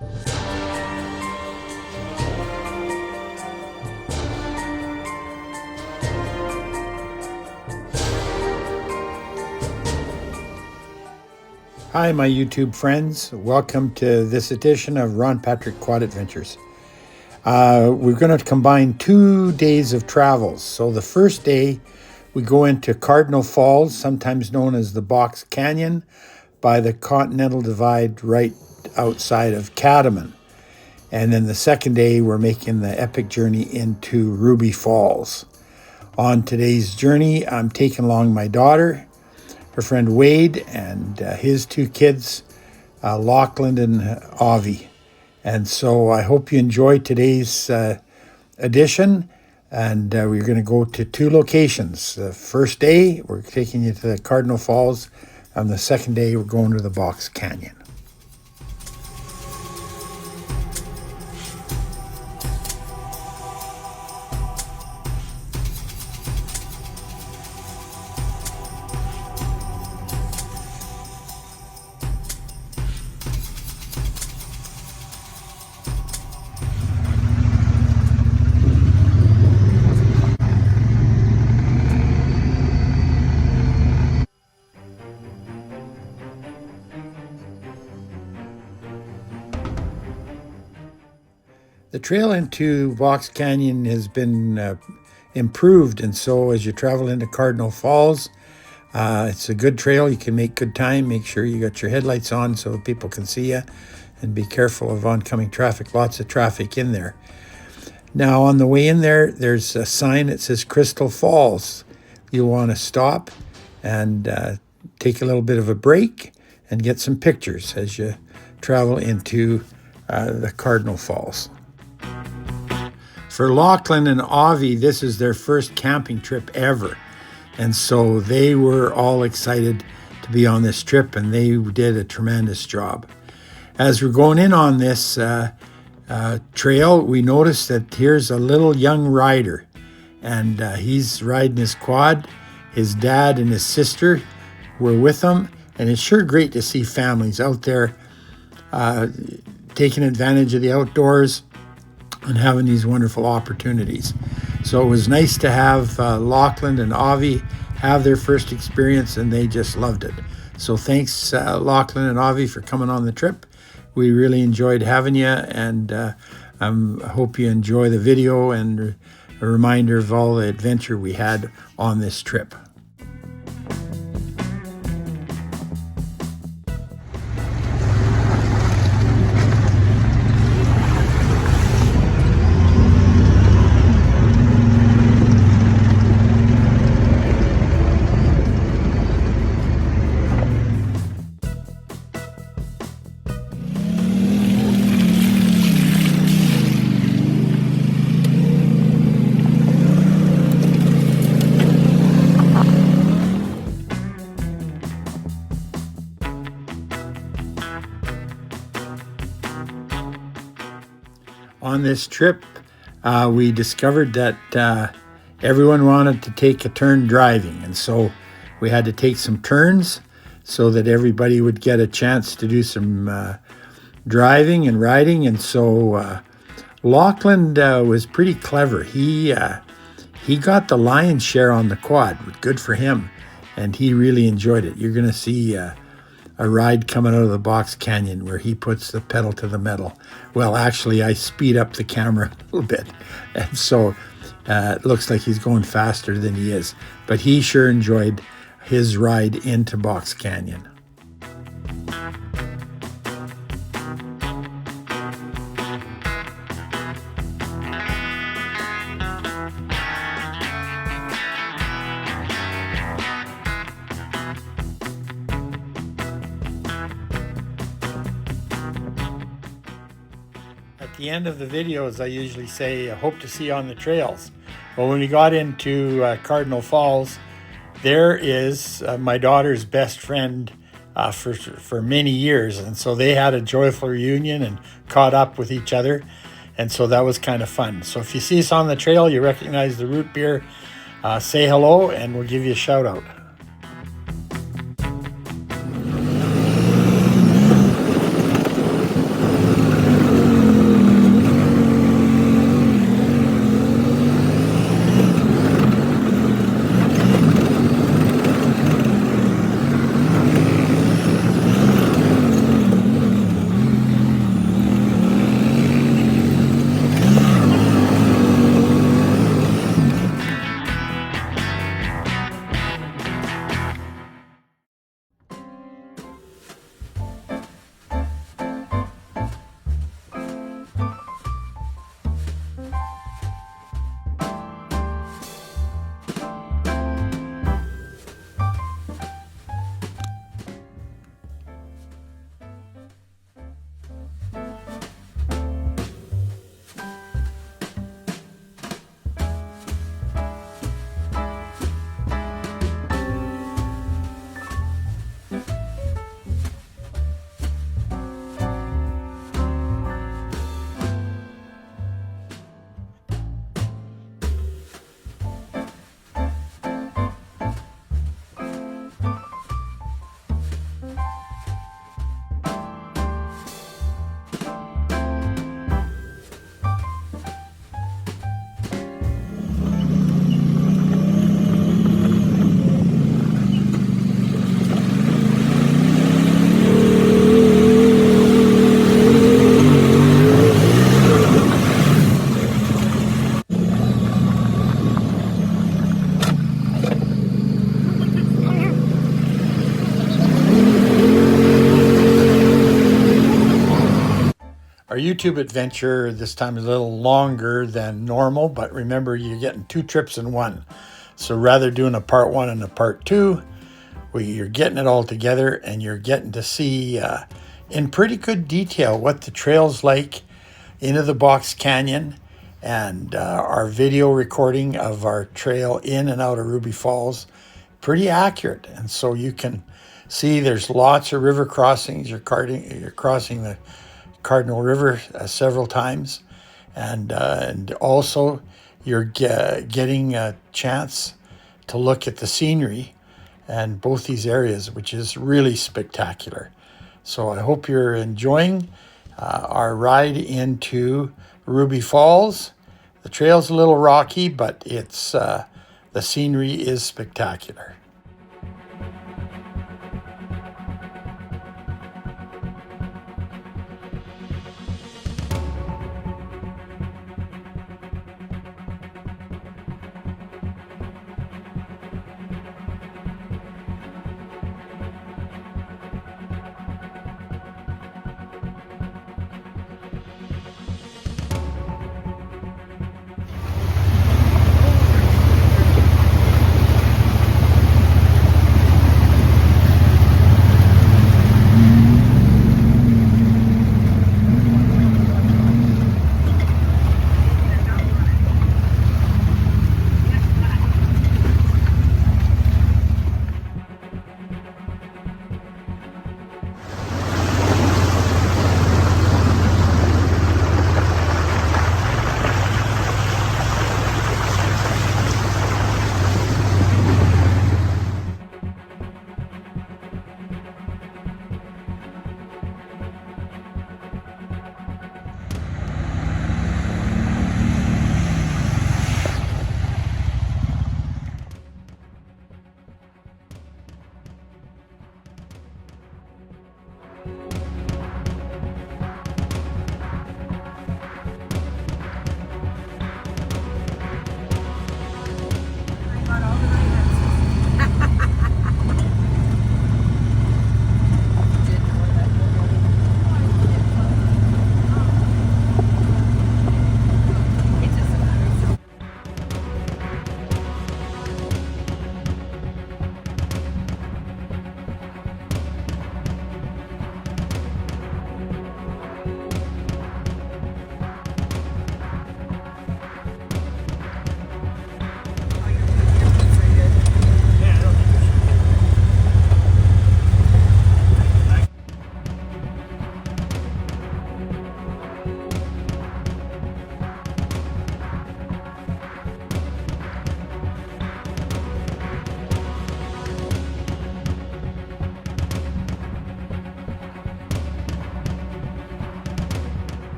Hi, my YouTube friends. Welcome to this edition of Ron Patrick Quad Adventures. We're going to combine 2 days of travels. So the first day, we go into Cardinal Falls, sometimes known as the Box Canyon, by the Continental Divide right outside of Cadomin. And then the second day, we're making the epic journey into Ruby Falls. On today's journey, I'm taking along my daughter, her friend Wade, and his 2 kids, Lachlan and Avi. And so I hope you enjoy today's edition. And we're going to go to 2 locations. The first day, we're taking you to the Cardinal Falls. And the second day, we're going to the Box Canyon. The trail into Box Canyon has been improved, and so as you travel into Cardinal Falls, it's a good trail. You can make good time. Make sure you got your headlights on so people can see you, and be careful of oncoming traffic. Lots of traffic in there. Now, on the way in there, there's a sign that says Crystal Falls. You'll want to stop and take a little bit of a break and get some pictures as you travel into the Cardinal Falls. For Lachlan and Avi, this is their first camping trip ever. And so they were all excited to be on this trip, and they did a tremendous job. As we're going in on this trail, we noticed that here's a little young rider, and he's riding his quad. His dad and his sister were with him, and it's sure great to see families out there taking advantage of the outdoors and having these wonderful opportunities. So it was nice to have Lachlan and Avi have their first experience, and they just loved it. So thanks, Lachlan and Avi, for coming on the trip. We really enjoyed having you, and I hope you enjoy the video and a reminder of all the adventure we had on this trip. On this trip, we discovered that everyone wanted to take a turn driving, and so we had to take some turns so that everybody would get a chance to do some driving and riding. And so Lachlan was pretty clever. He got the lion's share on the quad. Good for him, and he really enjoyed it. You're going to see a ride coming out of the Box Canyon where he puts the pedal to the metal. Well, actually, I speed up the camera a little bit, and so it looks like he's going faster than he is. But he sure enjoyed his ride into Box Canyon. At the end of the videos, I usually say, I hope to see you on the trails. Well, when we got into Cardinal Falls, there is my daughter's best friend for many years. And so they had a joyful reunion and caught up with each other. And so that was kind of fun. So if you see us on the trail, you recognize the root beer, say hello and we'll give you a shout out. Our YouTube adventure this time is a little longer than normal, but remember, you're getting 2 trips in one. So rather doing a part 1 and a part 2, you're getting it all together and you're getting to see in pretty good detail what the trail's like into the Box Canyon, and our video recording of our trail in and out of Ruby Falls, pretty accurate. And so you can see there's lots of river crossings. You're crossing the Cardinal River several times, and also you're getting a chance to look at the scenery and both these areas, which is really spectacular. So I hope you're enjoying our ride into Ruby Falls. The trail's a little rocky, but it's the scenery is spectacular.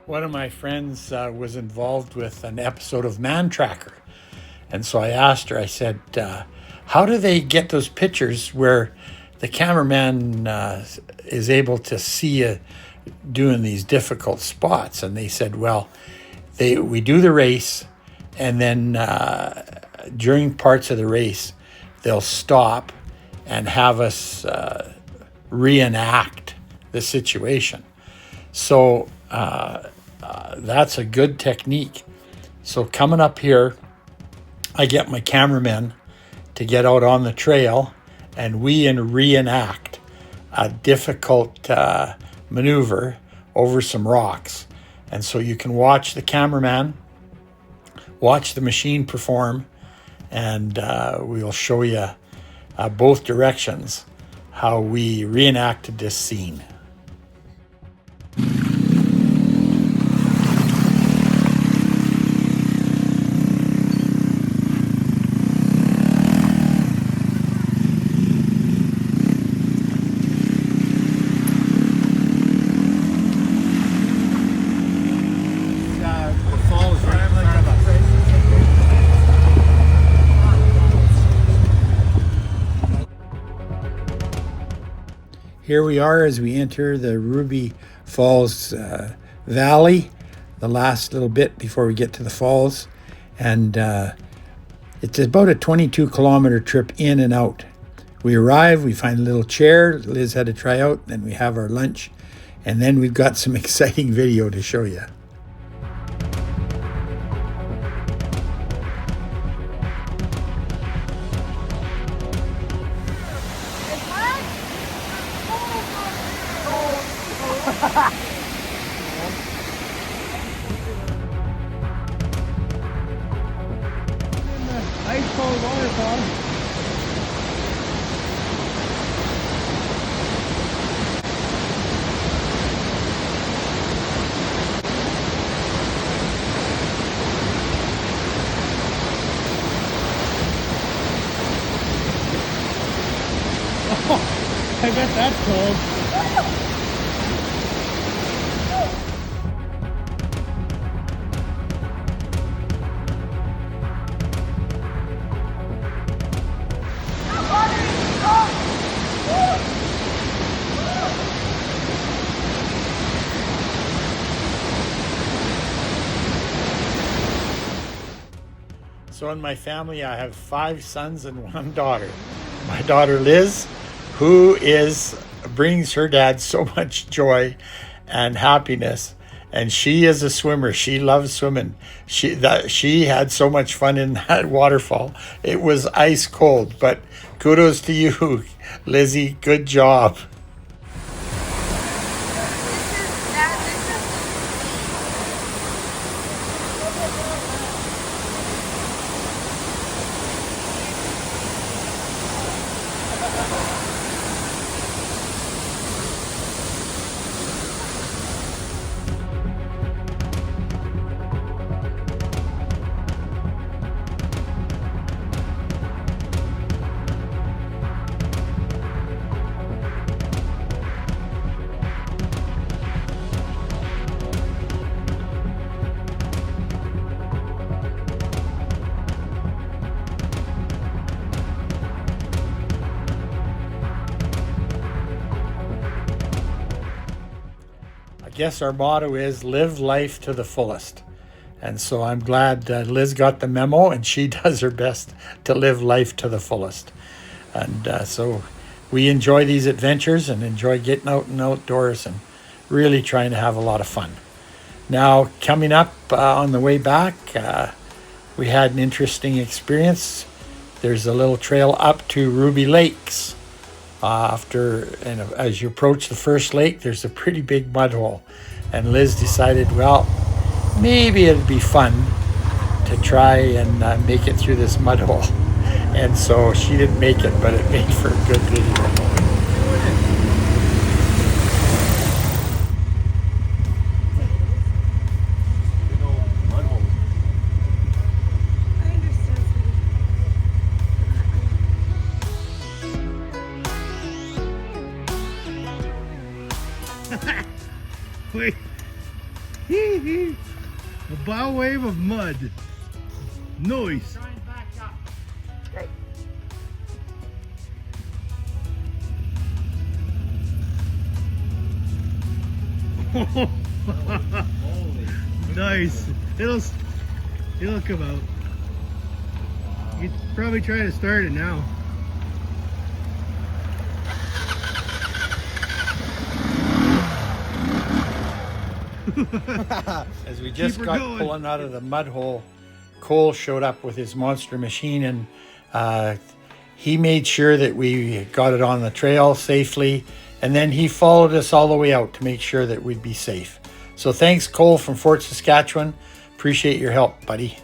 One of my friends was involved with an episode of Man Tracker. And so I asked her, I said, how do they get those pictures where the cameraman is able to see you doing these difficult spots? And they said, well, we do the race, and then during parts of the race, they'll stop and have us reenact the situation. So that's a good technique. So coming up here, I get my cameramen to get out on the trail, and we reenact a difficult maneuver over some rocks. And so you can watch the cameraman, watch the machine perform, and we'll show you both directions how we reenacted this scene. Here we are as we enter the Ruby Falls Valley, the last little bit before we get to the falls. And it's about a 22-kilometer trip in and out. We arrive, we find a little chair Liz had to try out, then we have our lunch, and then we've got some exciting video to show you. Ice cold waterfall. Oh, I bet that's cold. So in my family, I have 5 sons and 1 daughter. My daughter Liz, who brings her dad so much joy and happiness, and she is a swimmer. She loves swimming. She had so much fun in that waterfall. It was ice cold, but kudos to you, Lizzie. Good job. I guess our motto is live life to the fullest. And so I'm glad Liz got the memo, and she does her best to live life to the fullest. And so we enjoy these adventures and enjoy getting out and outdoors and really trying to have a lot of fun. Now, coming up on the way back, we had an interesting experience. There's a little trail up to Ruby Lakes. As you approach the first lake, there's a pretty big mud hole, and Liz decided, well, maybe it'd be fun to try and make it through this mud hole. And so she didn't make it, but it made for a good video. Wait. A bow wave of mud. Noise. Nice. It'll come out. You could probably try to start it now. As we just got pulling out of the mud hole, Cole showed up with his monster machine, and he made sure that we got it on the trail safely, and then he followed us all the way out to make sure that we'd be safe. So thanks, Cole from Fort Saskatchewan. Appreciate your help, buddy.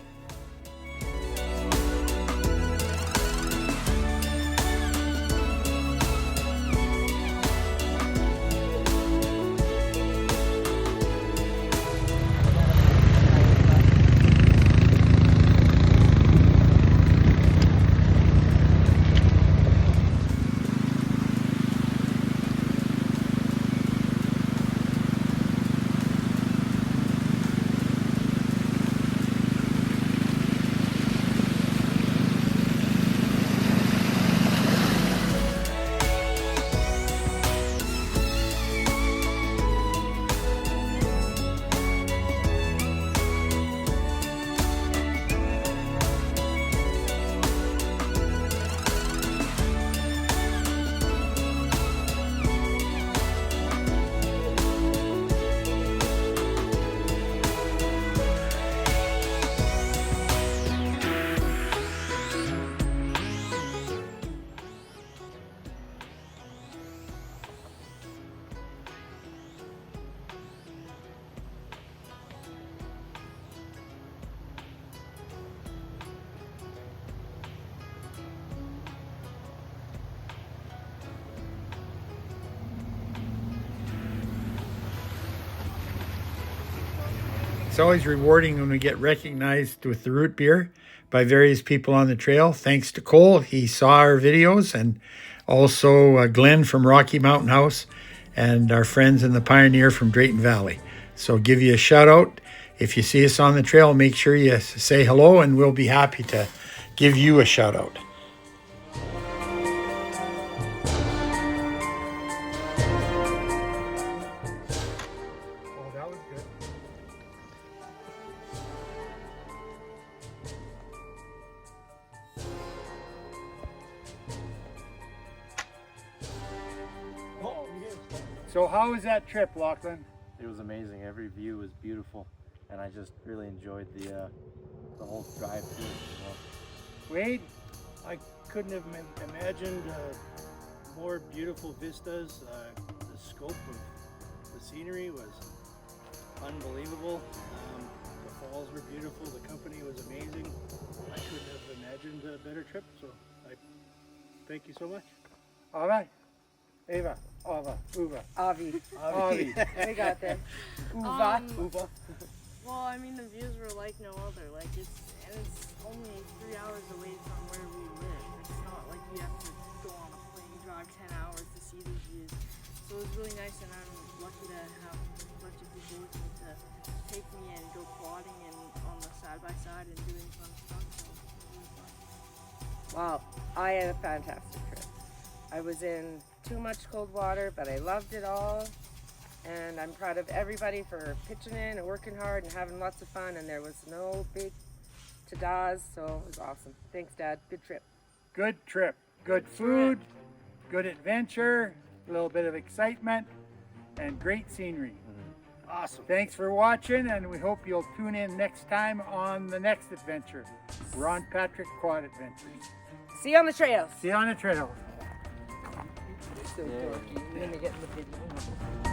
It's always rewarding when we get recognized with the root beer by various people on the trail. Thanks to Cole, he saw our videos, and also Glenn from Rocky Mountain House, and our friends in the Pioneer from Drayton Valley. So give you a shout out. If you see us on the trail, make sure you say hello, and we'll be happy to give you a shout out. Oh, that was good. So how was that trip, Lachlan? It was amazing. Every view was beautiful, and I just really enjoyed the whole drive through. Wade? I couldn't have imagined more beautiful vistas. The scope of the scenery was unbelievable. The falls were beautiful. The company was amazing. I couldn't have imagined a better trip, so I thank you so much. All right. Eva, Ava, Uva. Avi. Avi. We got there. Uva. Uva. Well, I mean, the views were like no other. Like it's only 3 hours away from where we live. It's not like you have to go on a plane, drive 10 hours to see these views. So it was really nice, and I'm lucky to have a bunch of people with me to take me and go quadding and on the side by side and doing fun stuff. So it was really fun. Wow, I had a fantastic trip. I was in too much cold water, but I loved it all. And I'm proud of everybody for pitching in and working hard and having lots of fun. And there was no big ta-das, so it was awesome. Thanks, Dad. Good trip. Good trip. Good food, good adventure, a little bit of excitement, and great scenery. Awesome. Thanks for watching, and we hope you'll tune in next time on the next adventure, Ron Patrick Quad Adventures. See you on the trails. See you on the trail. So dorky. You're gonna get in the video.